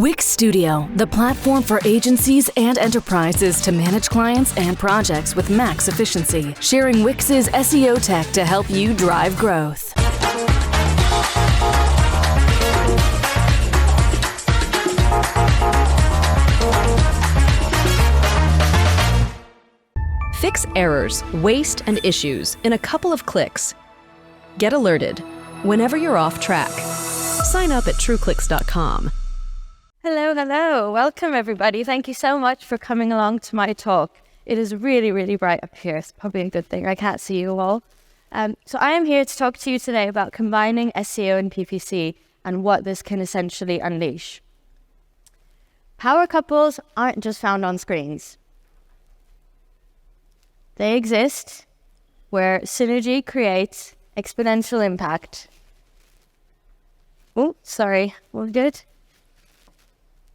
Wix Studio, the platform for agencies and enterprises to manage clients and projects with max efficiency, sharing Wix's SEO tech to help you drive growth. Fix errors, waste, and issues in a couple of clicks. Get alerted whenever you're off track. Sign up at trueclicks.com. Hello. Welcome, everybody. Thank you so much for coming along to my talk. It is really, really bright up here. It's probably a good thing I can't see you all. So I am here to talk to you today about combining SEO and PPC and what this can essentially unleash. Power couples aren't just found on screens. They exist where synergy creates exponential impact. Oh, sorry, we're good.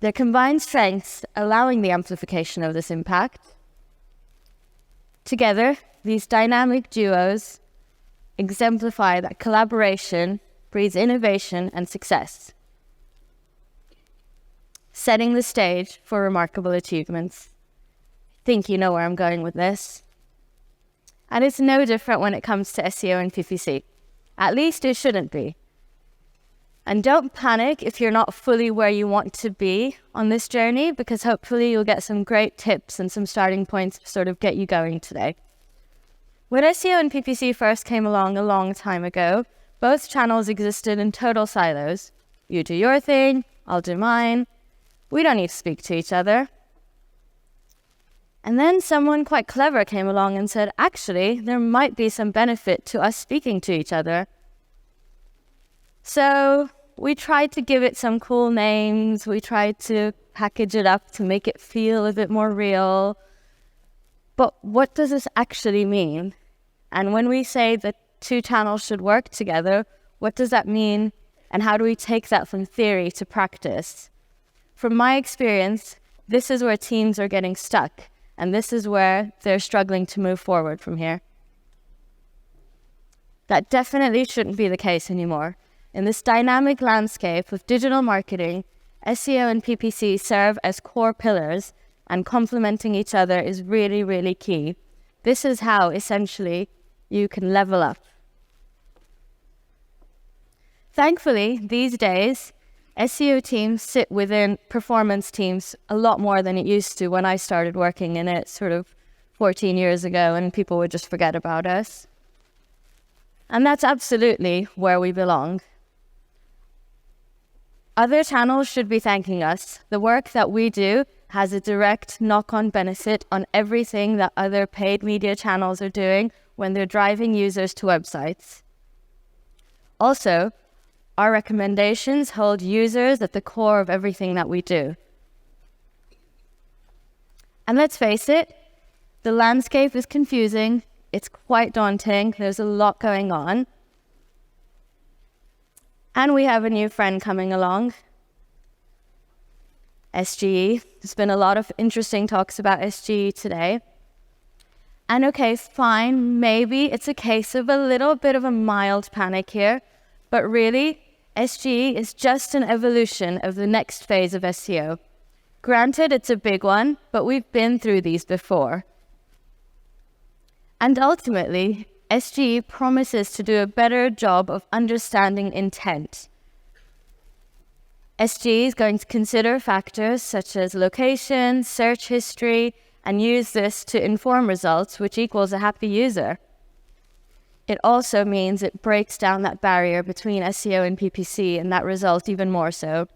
Their combined strengths allowing the amplification of this impact. Together, these dynamic duos exemplify that collaboration breeds innovation and success, setting the stage for remarkable achievements. I think you know where I'm going with this. And it's no different when it comes to SEO and PPC. At least it shouldn't be. And don't panic if you're not fully where you want to be on this journey, because hopefully you'll get some great tips and some starting points to sort of get you going today. When SEO and PPC first came along a long time ago, both channels existed in total silos. You do your thing, I'll do mine. We don't need to speak to each other. And then someone quite clever came along and said, actually, there might be some benefit to us speaking to each other. So we tried to give it some cool names. We tried to package it up to make it feel a bit more real. But what does this actually mean? And when we say that two channels should work together, what does that mean? And how do we take that from theory to practice? From my experience, this is where teams are getting stuck. And this is where they're struggling to move forward from here. That definitely shouldn't be the case anymore. In this dynamic landscape of digital marketing, SEO and PPC serve as core pillars, and complementing each other is really, really key. This is how, essentially, you can level up. Thankfully, these days, SEO teams sit within performance teams a lot more than it used to when I started working in it sort of 14 years ago, and people would just forget about us. And that's absolutely where we belong. Other channels should be thanking us. The work that we do has a direct knock-on benefit on everything that other paid media channels are doing when they're driving users to websites. Also, our recommendations hold users at the core of everything that we do. And let's face it, the landscape is confusing. It's quite daunting. There's a lot going on. And we have a new friend coming along, SGE. There's been a lot of interesting talks about SGE today. And okay, fine, maybe it's a case of a little bit of a mild panic here, but really, SGE is just an evolution of the next phase of SEO. Granted, it's a big one, but we've been through these before. And ultimately, SGE promises to do a better job of understanding intent. SGE is going to consider factors such as location, search history, and use this to inform results, which equals a happy user. It also means it breaks down that barrier between SEO and PPC and that result even more so.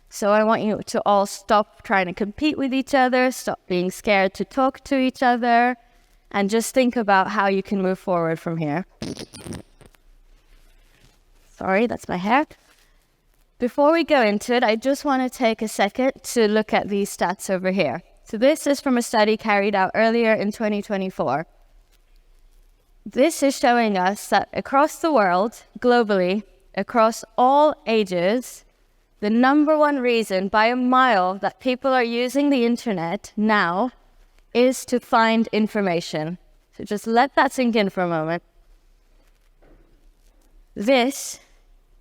So I want you to all stop trying to compete with each other, stop being scared to talk to each other, and just think about how you can move forward from here. Sorry, that's my hair. Before we go into it, I just want to take a second to look at these stats over here. So this is from a study carried out earlier in 2024. This is showing us that across the world, globally, across all ages, the number one reason by a mile that people are using the internet now is to find information. So just let that sink in for a moment. This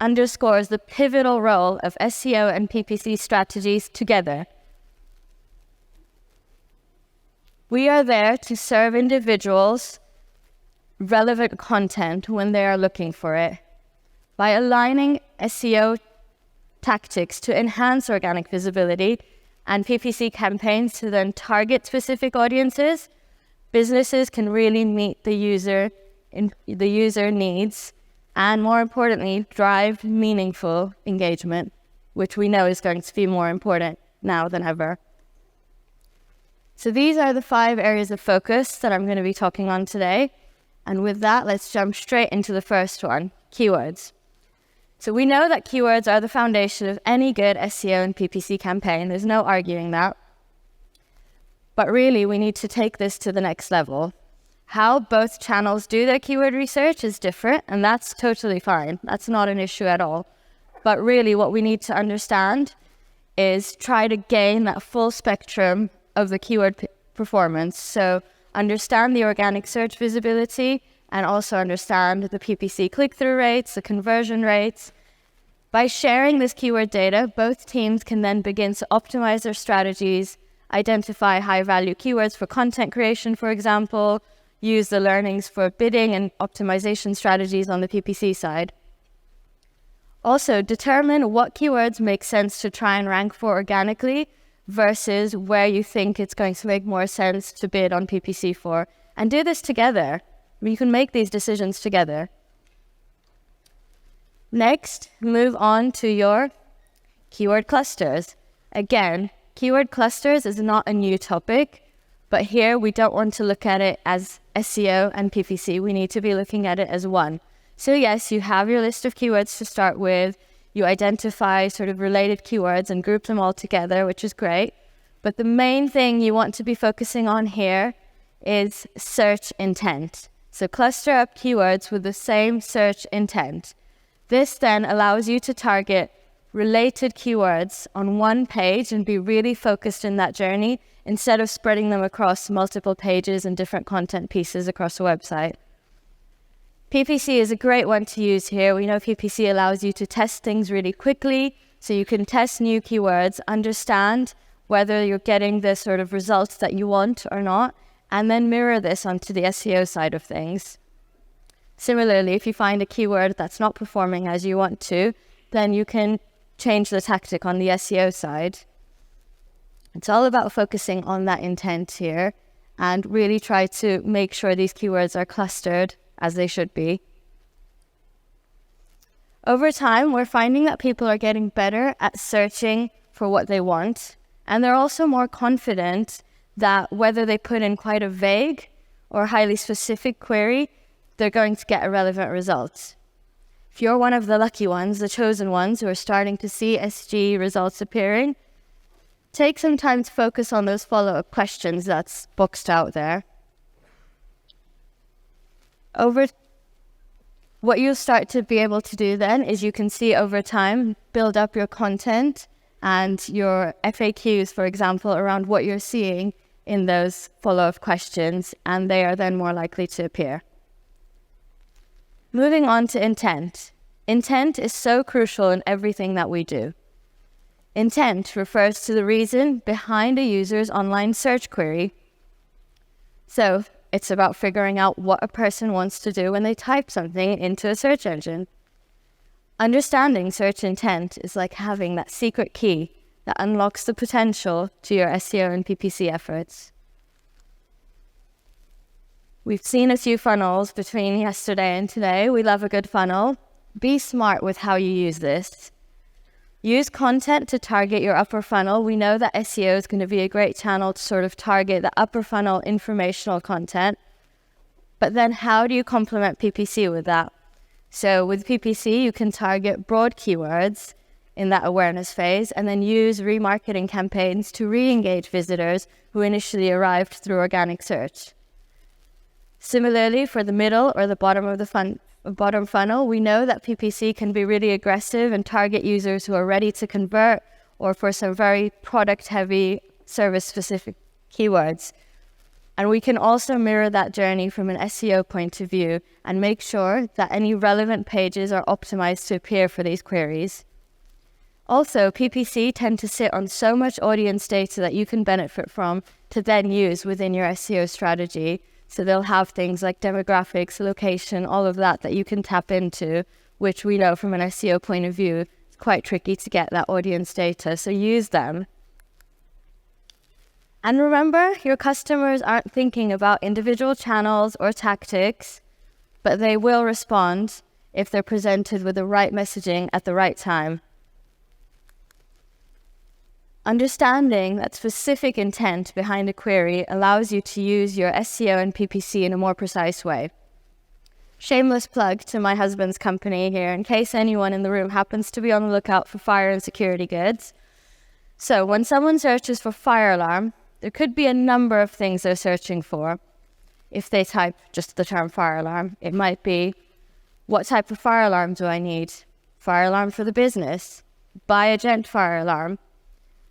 underscores the pivotal role of SEO and PPC strategies together. We are there to serve individuals relevant content when they are looking for it. By aligning SEO tactics to enhance organic visibility and PPC campaigns to then target specific audiences, businesses can really meet the user needs and, more importantly, drive meaningful engagement, which we know is going to be more important now than ever. So these are the 5 areas of focus that I'm going to be talking on today. And with that, let's jump straight into the first one, keywords. So we know that keywords are the foundation of any good SEO and PPC campaign. There's no arguing that. But really, we need to take this to the next level. How both channels do their keyword research is different, and that's totally fine. That's not an issue at all. But really, what we need to understand is try to gain that full spectrum of the keyword performance. So understand the organic search visibility and also understand the PPC click-through rates, the conversion rates. By sharing this keyword data, both teams can then begin to optimize their strategies, identify high-value keywords for content creation, for example, use the learnings for bidding and optimization strategies on the PPC side. Also, determine what keywords make sense to try and rank for organically versus where you think it's going to make more sense to bid on PPC for. And do this together. You can make these decisions together. Next, move on to your keyword clusters. Again, keyword clusters is not a new topic, but here we don't want to look at it as SEO and PPC. We need to be looking at it as one. So yes, you have your list of keywords to start with. You identify sort of related keywords and group them all together, which is great. But the main thing you want to be focusing on here is search intent. So cluster up keywords with the same search intent. This then allows you to target related keywords on one page and be really focused in that journey instead of spreading them across multiple pages and different content pieces across a website. PPC is a great one to use here. We know PPC allows you to test things really quickly, so you can test new keywords, understand whether you're getting the sort of results that you want or not, and then mirror this onto the SEO side of things. Similarly, if you find a keyword that's not performing as you want to, then you can change the tactic on the SEO side. It's all about focusing on that intent here and really try to make sure these keywords are clustered as they should be. Over time, we're finding that people are getting better at searching for what they want, and they're also more confident that whether they put in quite a vague or highly specific query, they're going to get a relevant result. If you're one of the lucky ones, the chosen ones who are starting to see SG results appearing, take some time to focus on those follow-up questions that's boxed out there. What you'll start to be able to do then is you can see over time, build up your content and your FAQs, for example, around what you're seeing in those follow-up questions, and they are then more likely to appear. Moving on to intent. Intent is so crucial in everything that we do. Intent refers to the reason behind a user's online search query. So it's about figuring out what a person wants to do when they type something into a search engine. Understanding search intent is like having that secret key that unlocks the potential to your SEO and PPC efforts. We've seen a few funnels between yesterday and today. We love a good funnel. Be smart with how you use this. Use content to target your upper funnel. We know that SEO is going to be a great channel to sort of target the upper funnel informational content. But then how do you complement PPC with that? So with PPC, you can target broad keywords in that awareness phase and then use remarketing campaigns to re-engage visitors who initially arrived through organic search. Similarly, for the middle or the bottom of the bottom funnel, we know that PPC can be really aggressive and target users who are ready to convert or for some very product-heavy, service-specific keywords. And we can also mirror that journey from an SEO point of view and make sure that any relevant pages are optimized to appear for these queries. Also, PPC tend to sit on so much audience data that you can benefit from to then use within your SEO strategy. So they'll have things like demographics, location, all of that you can tap into, which we know from an SEO point of view, it's quite tricky to get that audience data. So use them. And remember, your customers aren't thinking about individual channels or tactics, but they will respond if they're presented with the right messaging at the right time. Understanding that specific intent behind a query allows you to use your SEO and PPC in a more precise way. Shameless plug to my husband's company here, in case anyone in the room happens to be on the lookout for fire and security goods. So when someone searches for fire alarm, there could be a number of things they're searching for. If they type just the term fire alarm, it might be, what type of fire alarm do I need? Fire alarm for the business? Buy a gent fire alarm?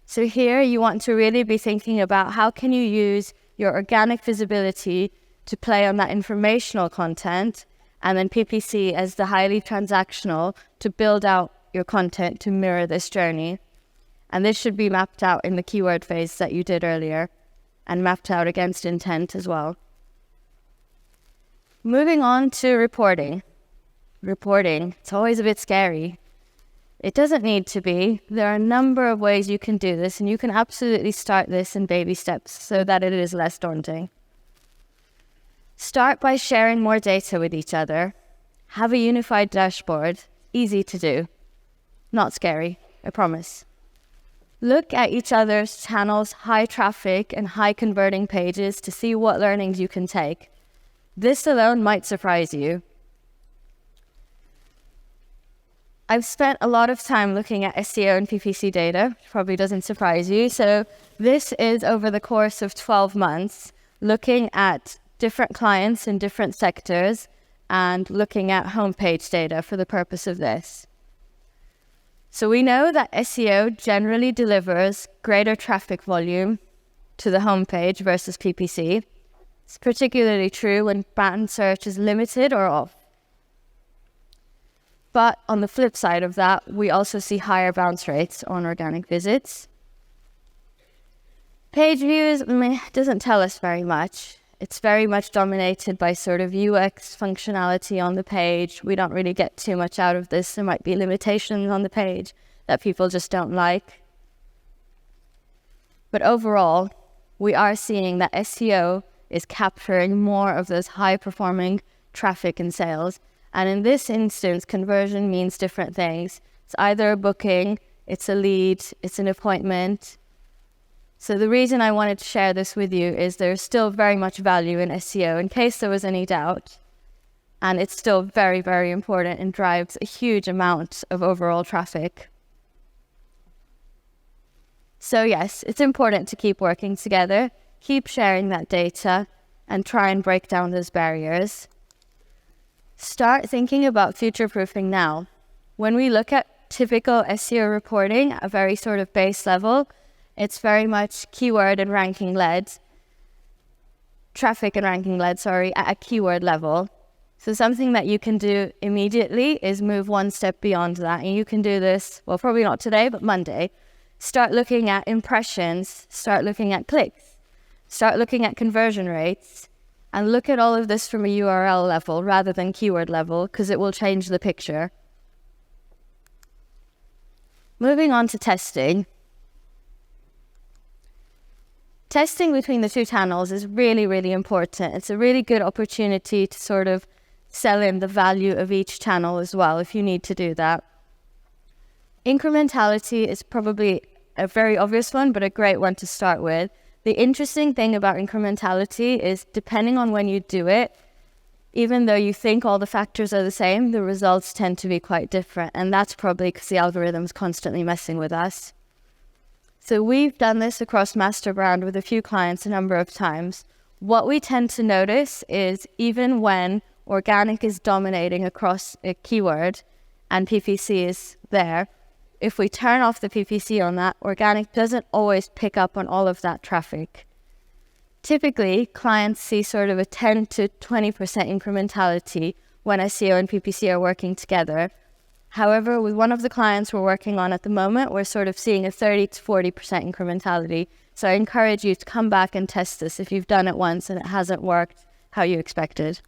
So here you want to really be thinking about how can you use your organic visibility to play on that informational content, and then PPC as the highly transactional to build out your content to mirror this journey. And this should be mapped out in the keyword phase that you did earlier and mapped out against intent as well. Moving on to reporting. Reporting, it's always a bit scary. It doesn't need to be. There are a number of ways you can do this, and you can absolutely start this in baby steps so that it is less daunting. Start by sharing more data with each other. Have a unified dashboard. Easy to do. Not scary, I promise. Look at each other's channels' high traffic and high converting pages to see what learnings you can take. This alone might surprise you. I've spent a lot of time looking at SEO and PPC data, which probably doesn't surprise you. So this is over the course of 12 months, looking at different clients in different sectors and looking at homepage data for the purpose of this. So we know that SEO generally delivers greater traffic volume to the homepage versus PPC. It's particularly true when brand search is limited or off. But on the flip side of that, we also see higher bounce rates on organic visits. Page views doesn't tell us very much. It's very much dominated by sort of UX functionality on the page. We don't really get too much out of this. There might be limitations on the page that people just don't like. But overall, we are seeing that SEO is capturing more of those high-performing traffic and sales. And in this instance, conversion means different things. It's either a booking, it's a lead, it's an appointment. So the reason I wanted to share this with you is there's still very much value in SEO in case there was any doubt. And it's still very, very important and drives a huge amount of overall traffic. So yes, it's important to keep working together, keep sharing that data, and try and break down those barriers. Start thinking about future-proofing now. When we look at typical SEO reporting at a very sort of base level, it's very much keyword and ranking led, traffic and ranking led, at a keyword level. So something that you can do immediately is move one step beyond that. And you can do this, well, probably not today, but Monday. Start looking at impressions, start looking at clicks, start looking at conversion rates, and look at all of this from a URL level rather than keyword level, because it will change the picture. Moving on to testing. Testing between the two channels is really, really important. It's a really good opportunity to sort of sell in the value of each channel as well, if you need to do that. Incrementality is probably a very obvious one, but a great one to start with. The interesting thing about incrementality is depending on when you do it, even though you think all the factors are the same, the results tend to be quite different. And that's probably because the algorithm's constantly messing with us. So we've done this across master brand with a few clients a number of times. What we tend to notice is even when organic is dominating across a keyword and PPC is there, if we turn off the PPC on that, organic doesn't always pick up on all of that traffic. Typically, clients see sort of a 10 to 20% incrementality when SEO and PPC are working together. However, with one of the clients we're working on at the moment, we're sort of seeing a 30 to 40% incrementality. So I encourage you to come back and test this if you've done it once and it hasn't worked how you expected.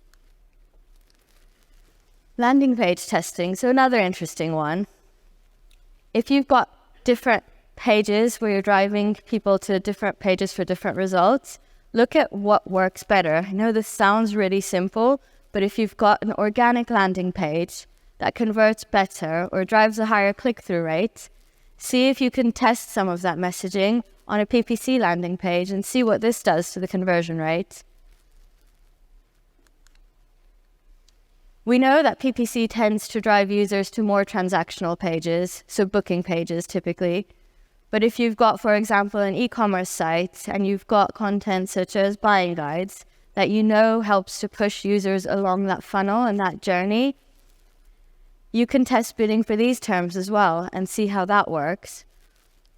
Landing page testing, so another interesting one. If you've got different pages where you're driving people to different pages for different results, look at what works better. I know this sounds really simple, but if you've got an organic landing page that converts better or drives a higher click-through rate, see if you can test some of that messaging on a PPC landing page and see what this does to the conversion rate. We know that PPC tends to drive users to more transactional pages, so booking pages typically. But if you've got, for example, an e-commerce site and you've got content such as buying guides that you know helps to push users along that funnel and that journey, you can test bidding for these terms as well and see how that works.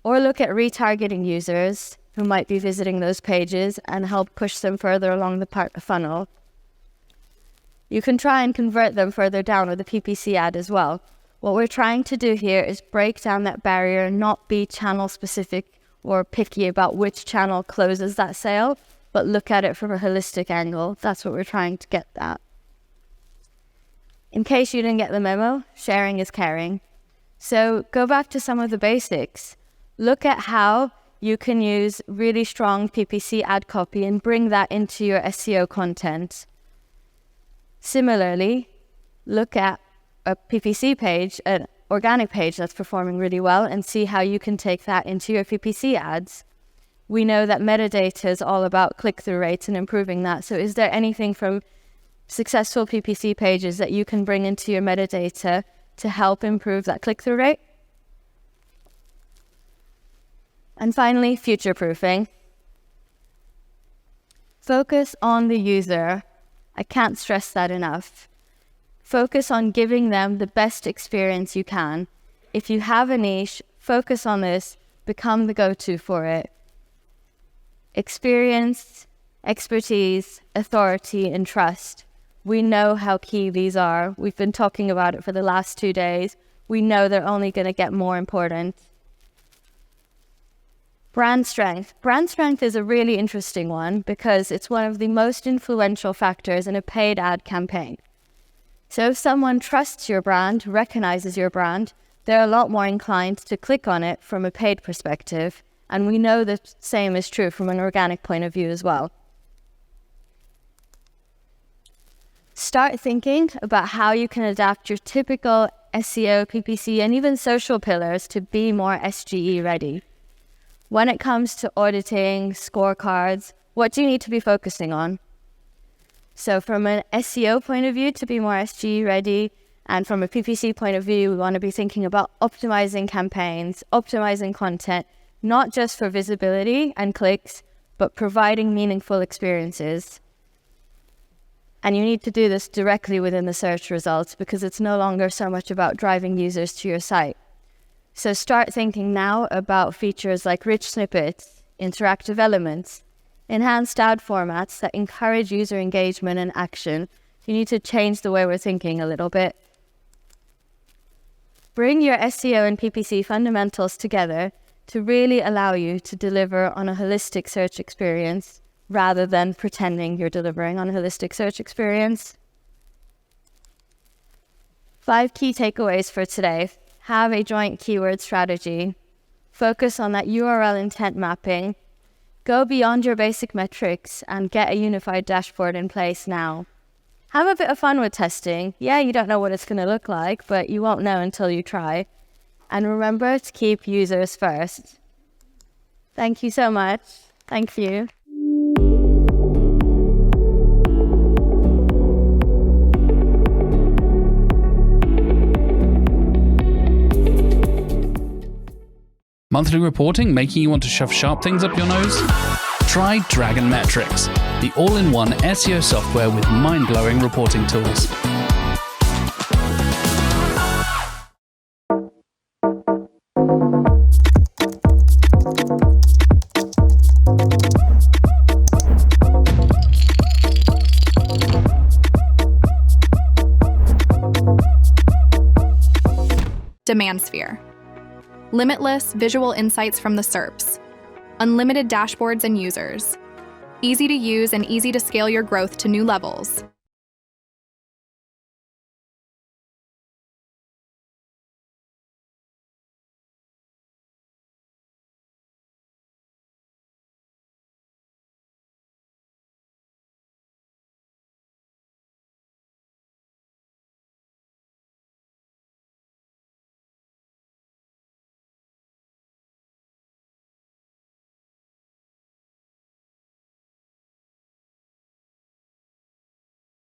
Or look at retargeting users who might be visiting those pages and help push them further along the funnel. You can try and convert them further down with a PPC ad as well. What we're trying to do here is break down that barrier, not be channel specific or picky about which channel closes that sale, but look at it from a holistic angle. That's what we're trying to get at. In case you didn't get the memo, sharing is caring. So go back to some of the basics. Look at how you can use really strong PPC ad copy and bring that into your SEO content. Similarly, look at a PPC page, an organic page that's performing really well, and see how you can take that into your PPC ads. We know that metadata is all about click-through rates and improving that. So is there anything from successful PPC pages that you can bring into your metadata to help improve that click-through rate? And finally, future-proofing. Focus on the user. I can't stress that enough. Focus on giving them the best experience you can. If you have a niche, focus on this, become the go-to for it. Experience, expertise, authority, and trust. We know how key these are. We've been talking about it for the last 2 days. We know they're only going to get more important. Brand strength. Brand strength is a really interesting one because it's one of the most influential factors in a paid ad campaign. So if someone trusts your brand, recognizes your brand, they're a lot more inclined to click on it from a paid perspective. And we know the same is true from an organic point of view as well. Start thinking about how you can adapt your typical SEO, PPC, and even social pillars to be more SGE ready. When it comes to auditing, scorecards, what do you need to be focusing on? So from an SEO point of view, to be more SGE ready, and from a PPC point of view, we want to be thinking about optimizing campaigns, optimizing content, not just for visibility and clicks, but providing meaningful experiences. And you need to do this directly within the search results because it's no longer so much about driving users to your site. So start thinking now about features like rich snippets, interactive elements, enhanced ad formats that encourage user engagement and action. You need to change the way we're thinking a little bit. Bring your SEO and PPC fundamentals together to really allow you to deliver on a holistic search experience rather than pretending you're delivering on a holistic search experience. 5 key takeaways for today. Have a joint keyword strategy. Focus on that URL intent mapping. Go beyond your basic metrics and get a unified dashboard in place now. Have a bit of fun with testing. Yeah, you don't know what it's going to look like, but you won't know until you try. And remember to keep users first. Thank you so much. Thank you. Monthly reporting making you want to shove sharp things up your nose? Try Dragon Metrics, the all-in-one SEO software with mind-blowing reporting tools. Demand sphere. Limitless visual insights from the SERPs. Unlimited dashboards and users. Easy to use and easy to scale your growth to new levels.